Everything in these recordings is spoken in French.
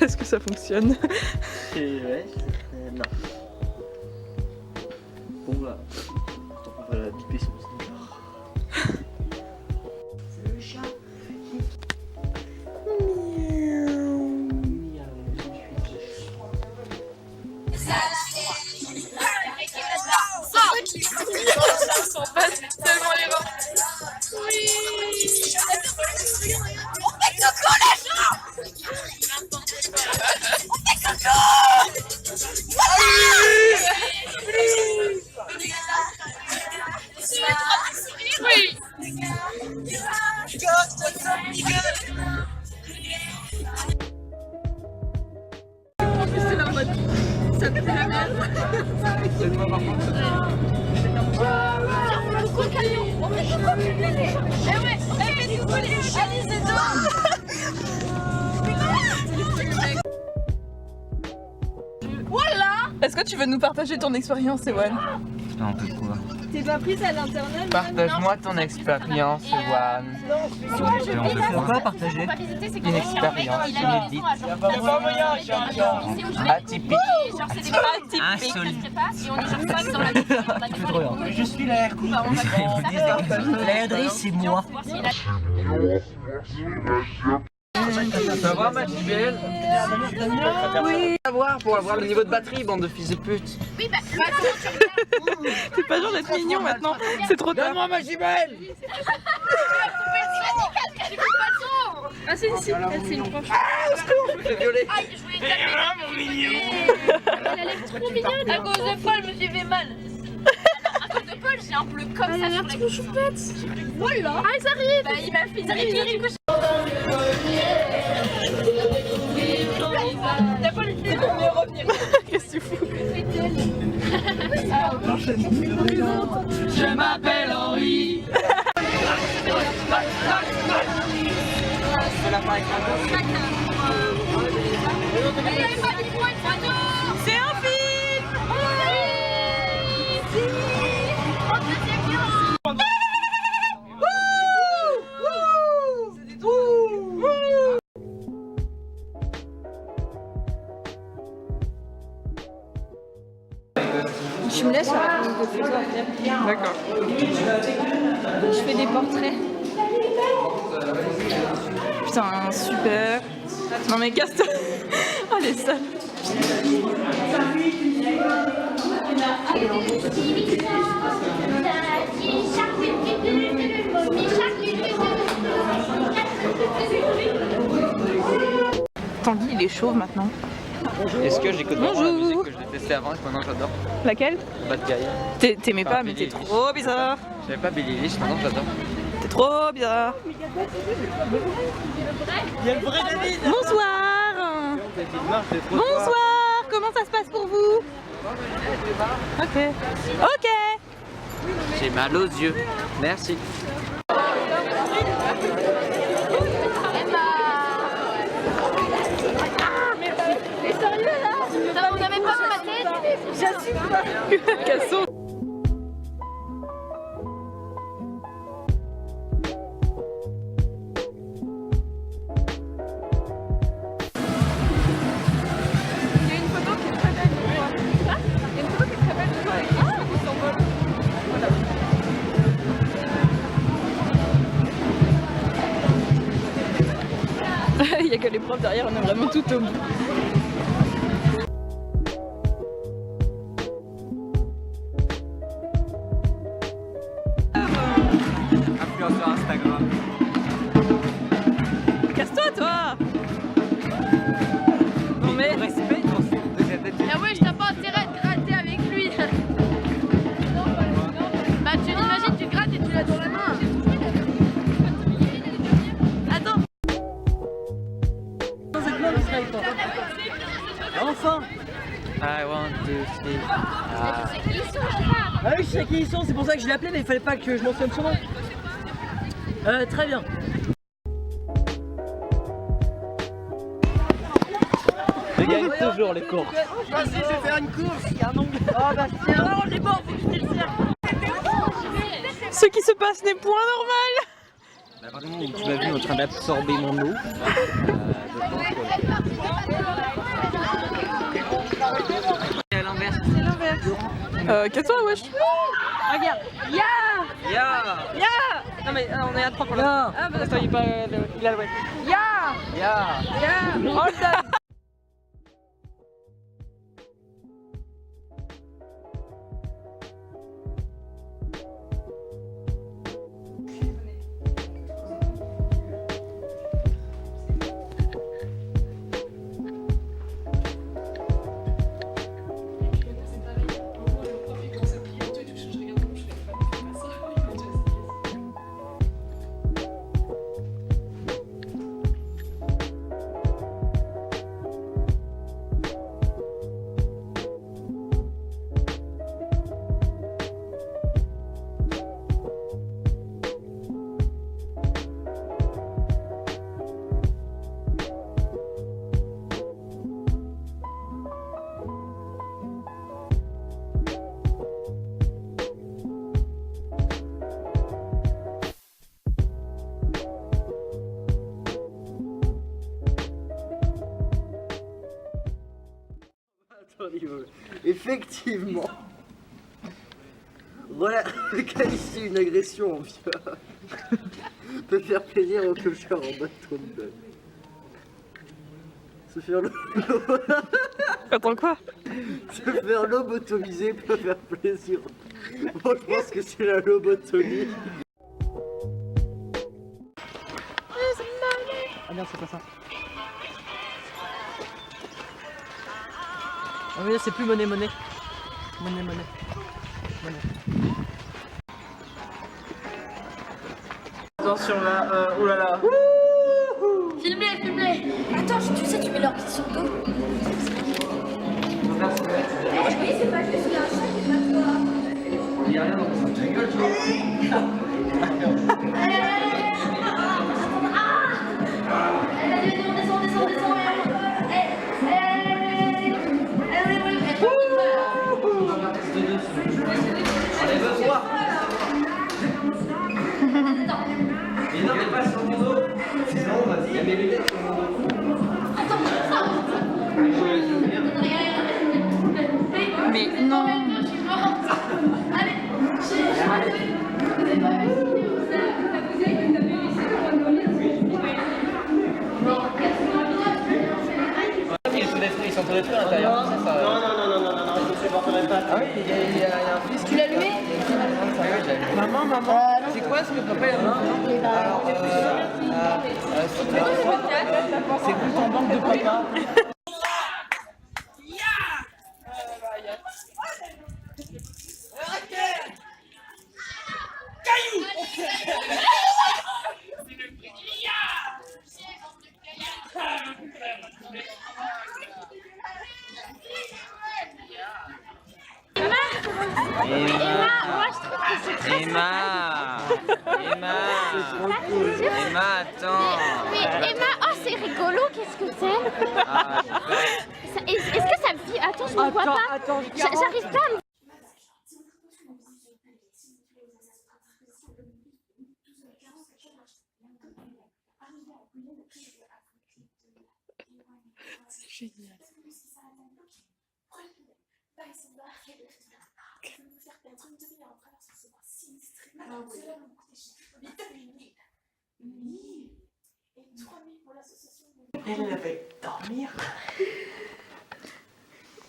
Est-ce que ça fonctionne? Ouais, non. Bon là, on va la biper sur le c'est le chat. Ils sont pas tellement les mains. Oui. On fait coco les gens. On fait coco. Oui. En plus c'est là en mode ça me fait la merde. C'est moi par contre. On fait coco. Eh ouais, allez c'est Voilà. Est-ce que tu veux nous partager ton expérience, Ewan? Non, de quoi? T'es pas prise à l'internat? Partage-moi ton expérience, Ewan. Pourquoi partager? Une expérience inédite. Atypique. Insolite. Je suis l'air. L'air c'est moi. Ça va ma belle? Oui. Pour avoir le niveau de batterie, bande de fils de pute. Oui, bah, T'es pas genre d'être mignon maintenant, c'est trop tard. Donne-moi ma gibelle. Ah si, si, c'est une proche. Je vais violer. aïe, je voulais taper. Mon mignon. Elle a l'air trop mignonne. À cause de Paul, je me suis fait mal. À cause de Paul, j'ai un bleu comme ça. Elle a l'air trop choupette. Voilà. Ah, ça arrive. Bah, il m'a fait rire. T'as pas le temps de revenir. Qu'est-ce que tu fous? Je m'appelle Henri. C'est un film. Tu me laisses faire des photos après. D'accord. Je fais des portraits. Putain, super. Non mais casse-toi. Oh les salles. Tanguy il est chauve maintenant. Est-ce que j'écoute vraiment la Bonjour. musique que je détestais avant et que maintenant j'adore? Laquelle? Bad Guy. T'aimais pas mais t'es trop bizarre. J'avais pas Billie Eilish, maintenant j'adore. T'es trop bizarre. Il y a le vrai David. Bonsoir. Bonsoir. Comment ça se passe pour vous? Ok. Ok. J'ai mal aux yeux. Merci. Ça, vous avez pas vu ma tête? J'assume pas. Casson. Il y a une photo qui est très belle de toi. Il y a une photo qui est très belle de toi avec les cheveux qui s'envolent. Voilà. Il n'y a que les profs derrière, on est vraiment tout au bout. Influenceur Instagram. Casse-toi, toi. Non mais... Respect dans cette deuxième tête. Ah ouais, je t'ai pas intérêt de gratter avec lui. Bah tu imagines, tu grattes et tu l'as dans la main. Attends. Enfin. I want to see. Ah Ah oui, je sais qui ils sont, c'est pour ça que je l'ai appelé, mais il fallait pas que je mentionne son nom. Très bien. Je gagne toujours les courses. Vas-y, je vais faire une course. Il y a un ongle. Oh Bastien. Non, j'ai pas envie de le faire. Ce qui se passe n'est point normal. À partir du moment où tu m'as vu en train d'absorber mon eau, je pense que... Casse-toi, wesh. Regarde. Ya. Ya. Ya. Non mais on est à 3 pour Ya. l'instant. Ah bah attends, il a le ouais. Ya. Ya. Ya. Hold on. Effectivement, qualifier une agression en viol peut faire plaisir au clochard en bâton de bœuf. Se faire Attends quoi? Se faire lobotomiser peut faire plaisir. Moi je pense que c'est la lobotomie. Ah merde, c'est pas ça. Ah mais là c'est plus monnaie. Monnaie. Attention là, oh là là. Filmez. Attends, tu sais, tu mets leur pied sur le dos. Oui, c'est pas juste un chat qui est pas toi. Il y a rien dans ta gueule, tu vois. Mais non, mais pas sur mon dos. Sinon, vas-y, il y a mes lunettes sur mon dos. Mais non. Ils sont tous les à l'intérieur. Non, je ne supporterai pas. Ah oui, il y a un fils. Tu l'as allumé? Maman, c'est quoi ce que papa a mis? Alors, c'est tout en banque de papa. Emma, attends. Mais Emma, oh c'est rigolo, qu'est-ce que c'est? Ah, Est-ce que ça vit? Attends, je ne vois pas. J'arrive pas à me... C'est génial. Elle avait dormir.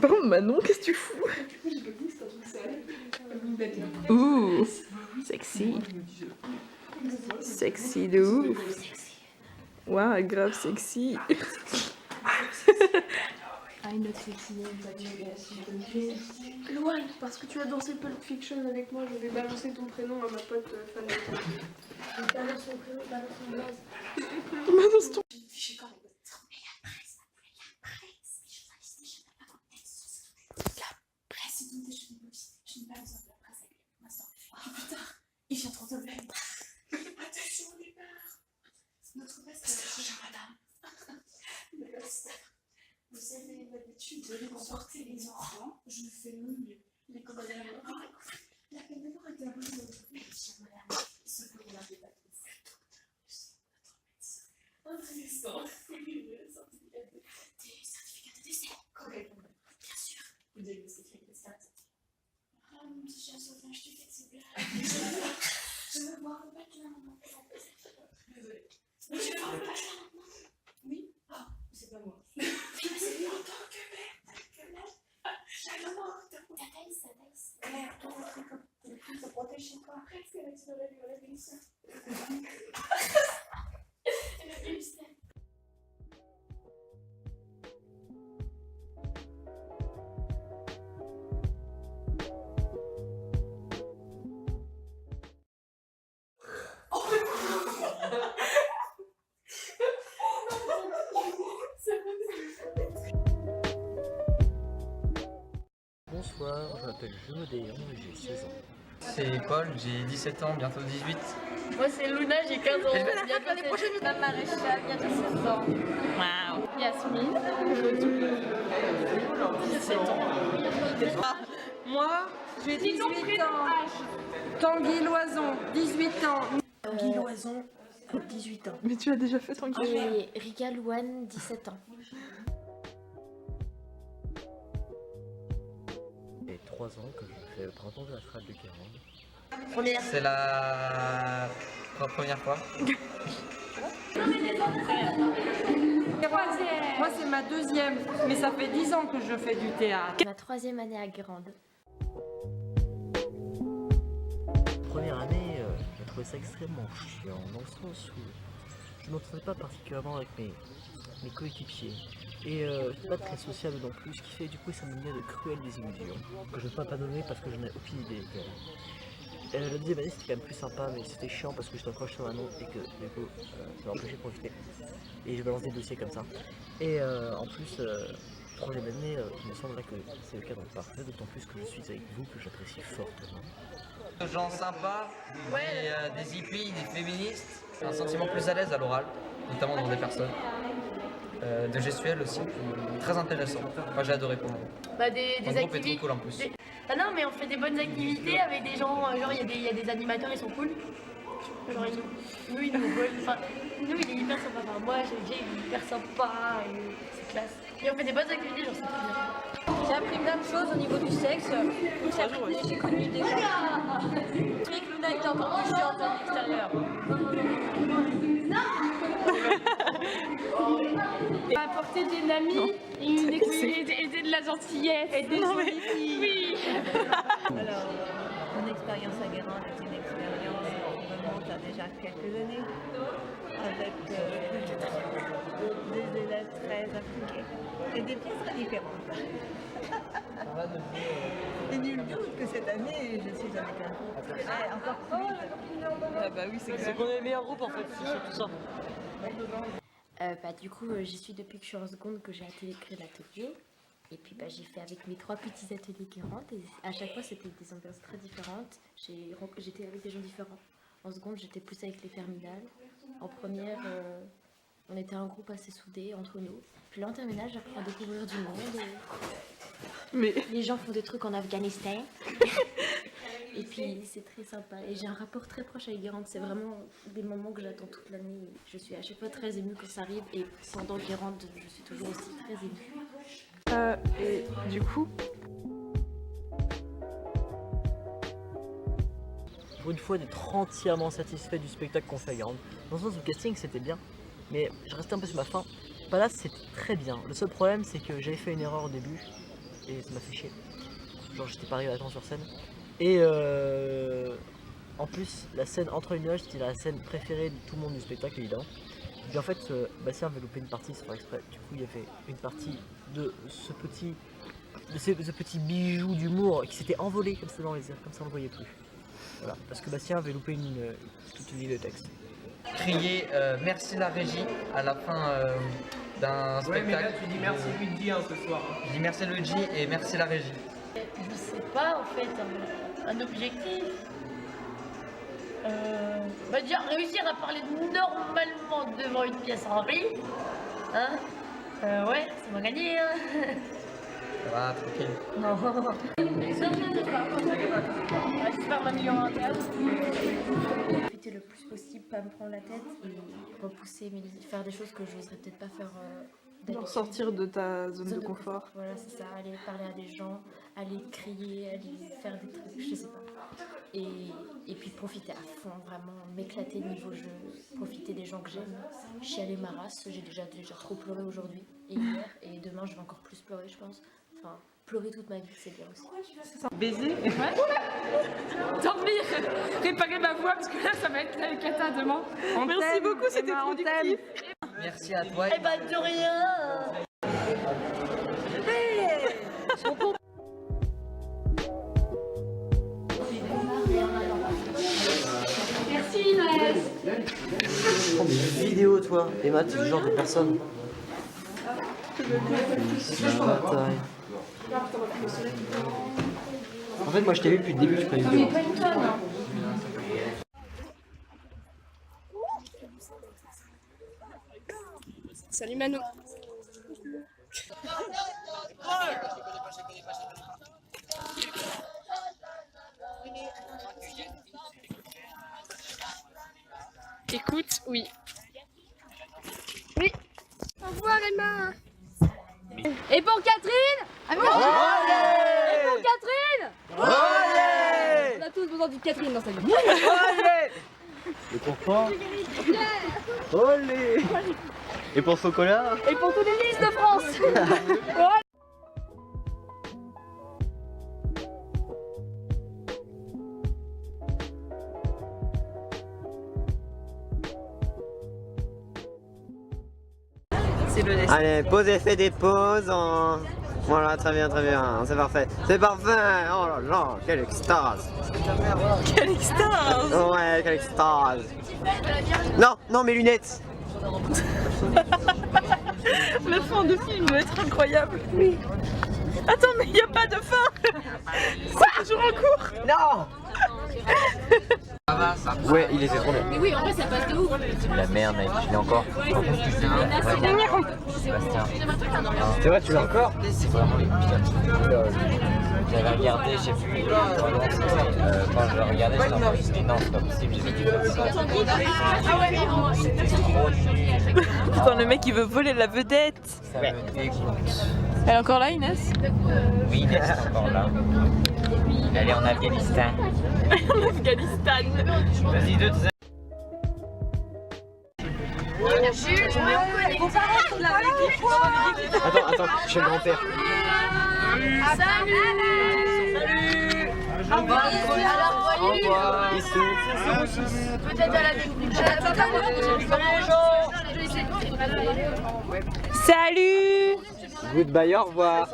Pardon, Manon, qu'est-ce que tu fous? Ouh, sexy. Sexy de ouf. Waouh, grave sexy. Loan, parce que tu as dansé Pulp Fiction avec moi, je vais balancer ton prénom à ma pote fan de toi. Balance ton prénom, balance ton blaze. Balance ton... Il vient trop de le faire. Attention, on est peur. Notre pasteur, madame. Le pasteur. Vous avez l'habitude de comporter les enfants. Je fais mon mieux. La caméra est un peu de madame. Ce que vous n'avez pas tout fait. Un instant. Des certificats de décès. Correctement. Bien sûr. Vous diagnostiquez les stats. Oui. Ah, c'est pas moi. C'est lui en tant que merde. Merde, ton truc, tu te protèges chez toi. Est-ce qu'elle a dit de la vérité? Elle a vu ça. Bonsoir, je m'appelle Juno Déon et j'ai 16 ans. C'est Paul, j'ai 17 ans, bientôt 18. Moi c'est Luna, j'ai 15 ans. Bientôt l'année prochaine. Ma maréchale, bientôt 16 ans. Waouh. Yasmine, 17 ans. Moi, j'ai 18 ans. Tanguy Loison, 18 ans. Guy Loison, 18 ans. Mais tu as déjà fait Tanguy. Et Rika Louane, 17 ans. Et 3 ans que je fais le printemps de la Strade de Guérande. C'est la première fois. Moi, c'est ma deuxième, mais ça fait 10 ans que je fais du théâtre. Ma 3e année à Guérande. Première année, j'ai trouvé ça extrêmement chiant, dans le sens où je ne m'entendais pas particulièrement avec mes coéquipiers. Et je n'étais pas très sociable non plus, ce qui fait du coup ça me menait de cruelles désillusions, que je ne peux pas nommer parce que je n'ai aucune idée. La deuxième année c'était quand même plus sympa, mais c'était chiant parce que j'étais encore sur un an et que du coup ça m'a empêché de profiter. Et je balance des dossiers comme ça. Et en plus, troisième année, il me semblerait que c'est le cas dans le parfait, d'autant plus que je suis avec vous que j'apprécie fortement. Des gens sympas, des hippies, des féministes, un sentiment plus à l'aise à l'oral, notamment dans des personnes. De gestuels aussi, très intéressant. Moi j'ai adoré pour le moment. Bah des Le groupe est activités. trop cool en plus. Ah non mais on fait des bonnes activités avec des gens, genre il y a des animateurs, ils sont cool. Genre nous il nous vole, enfin nous il est hyper sympa, enfin moi il est hyper sympa et c'est classe. Et on fait des bonnes activités, genre c'est trop bien. J'ai appris plein de choses au niveau du sexe. J'ai connu des gens. Je sais que Luna était encore plus chiante à l'extérieur. On a apporté des amis et de la gentillesse. Et des jolies filles. Oui. Alors, mon expérience à Guérande est une expérience qui remonte à déjà quelques années, avec des élèves très impliqués et des pièces très différentes. Et nul doute que cette année, je suis avec un groupe très encore plus. Ah bah oui, c'est qu'on est le meilleur groupe en fait, c'est surtout ça. Du coup, j'y suis depuis que je suis en seconde, que j'ai créé l'atelier. Et puis j'ai fait avec mes 3 petits ateliers Guérande. Et à chaque fois, c'était des ambiances très différentes. J'étais avec des gens différents. En seconde, j'étais plus avec les terminales. En première, on était un groupe assez soudé entre nous. Puis là, en terminale, j'apprends à découvrir du monde. Mais Les gens font des trucs en Afghanistan. Et puis c'est très sympa. Et j'ai un rapport très proche avec Guérande. C'est vraiment des moments que j'attends toute l'année. Je suis à chaque fois très émue quand ça arrive. Et pendant Guérande, je suis toujours aussi très émue. et du coup, Pour une fois d'être entièrement satisfait du spectacle qu'on fait à Guérande. Dans le sens où le casting c'était bien, mais je restais un peu sur ma faim. Là c'était très bien. Le seul problème c'est que j'avais fait une erreur au début et ça m'a fait chier. Genre j'étais pas arrivé à temps sur scène. Et en plus la scène entre les nuages c'était la scène préférée de tout le monde du spectacle évidemment. Et en fait Bastien avait loupé une partie sans faire exprès. Du coup il y avait une partie de ce petit bijou d'humour qui s'était envolé comme ça dans les airs, comme ça on ne le voyait plus. Voilà, parce que Bastien avait loupé toute une ligne de texte. Crier merci la régie à la fin d'un spectacle. Mais là tu dis merci Luigi ce soir. Je dis merci Luigi et merci la régie. Je sais pas en fait, un objectif. Déjà réussir à parler normalement devant une pièce remplie. Hein ouais, ça m'a gagné. Hein. Ça va, tranquille. Non. J'espère m'améliorer en théâtre. Profiter le plus possible, pas me prendre la tête et repousser, faire des choses que je n'oserais peut-être pas faire. sortir de ta zone de confort. Voilà, c'est ça, aller parler à des gens, aller crier, aller faire des trucs, je sais pas. Et puis profiter à fond, vraiment m'éclater niveau jeu, profiter des gens que j'aime, chialer ma race. J'ai déjà trop pleuré aujourd'hui et hier, et demain je vais encore plus pleurer, je pense. Enfin, pleurer toute ma vie, c'est bien aussi. Baiser, dormir, réparer ma voix parce que là ça va être la cata demain. Merci beaucoup, c'était productif. Merci à toi. Eh ben de rien. Merci Inès. Prends des vidéos, toi. Emma, t'es le genre de personne. Bataille. En fait, moi je t'ai vu depuis le début, je fais une vidéo. Salut Mano. Écoute, oui. Oui. Au revoir Emma. Et pour Catherine. Et pour Catherine. On a tous besoin d'une Catherine dans sa vie. Et pour toi? Olé! Et pour Socola? Et pour tous les Miss de France. Allez, pause et fait des pauses. Voilà, très bien, c'est parfait. C'est parfait. Oh là là, quelle extase. Quelle extase. Ouais, quelle extase. Non, non, mes lunettes. La fin de film doit être incroyable. Oui. Attends, mais il n'y a pas de fin. C'est toujours en cours. Non. Ouais, il était trop bien. Mais oui, en vrai ça passe de ouf. C'est la merde, mec, je l'ai encore. Sébastien. C'est vrai, tu l'as encore? C'est vraiment les pires. J'avais regardé, j'ai vu. Quand je regardais, je t'en dit non, c'est pas possible, j'ai vu du comme ça. C'était trop nul. Putain, le mec il veut voler la vedette. Ça me dégoûte. Elle est encore là, Inès? Oui, Inès est encore là. Elle est en Afghanistan. En Afghanistan. Vas-y, deux. Attends, je suis le grand-père. Salut. Au revoir. Peut-être à la Salut. Goodbye, au revoir.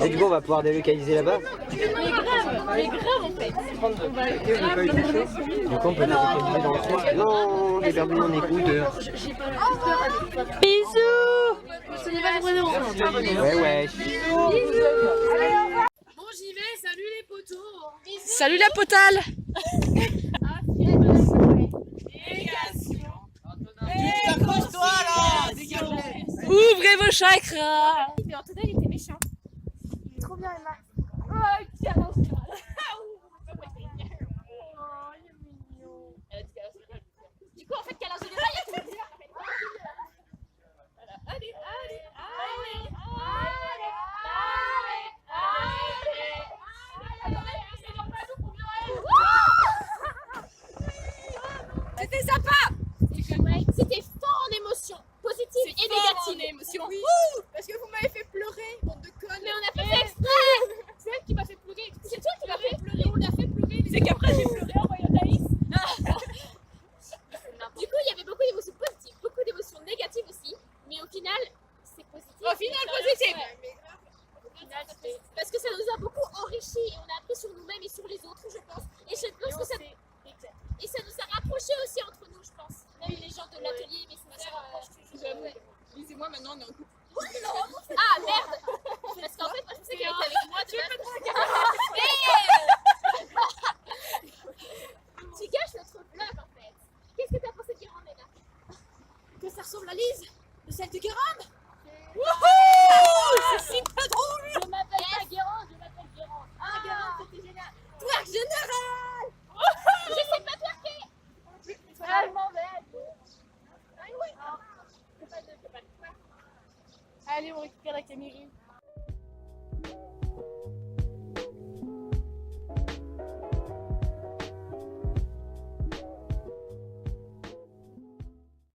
Et du coup, on va pouvoir délocaliser là-bas. Mais grave en fait. Du coup, on peut délocaliser dans le coin. Non, j'ai perdu mon écouteur. Bisous. Ouais, ouais. Bon, j'y vais, salut les potos. Salut la potale. Ouvrez vos chakras. Mais Antonin, il était méchant. Il est trop bien, Emma. Oh, quel Du coup, en fait, qu'à général, il y a tout le dire. Allez. C'était sympa. C'était fort en émotions, positives et négatives. Oui. Parce que vous m'avez fait pleurer, bande de connes. Mais on a pas fait exprès. C'est elle qui m'a fait pleurer. C'est toi qui m'as fait pleurer. On a fait pleurer. C'est qu'après j'ai pleuré en voyant Thaïs. Du coup, il y avait beaucoup d'émotions positives, beaucoup d'émotions négatives aussi. Mais au final, c'est positif. Au final, positif. Parce que ça nous a beaucoup enrichis et on a appris sur nous-mêmes et sur les autres, je pense. Et je pense que ça nous a rapprochés aussi entre nous, je pense. Même les gens de l'atelier, mais ça nous rapproche toujours. Lise et moi, maintenant, on est en couple. Ah merde. Parce qu'en fait, moi, je pensais qu'elle était avec moi. Tu gâches notre vlog, en fait. Qu'est-ce que t'as pensé de Guérande, Léna? Que ça ressemble à Lise, de celle de Guérande. C'est super drôle. Je m'appelle pas Guérande, je m'appelle Guérande. Ah, Guérande, c'était génial. Twerk général. Je sais pas twerker. Ah, je m'en vais. Ah oui. Allez, on récupère la caméra.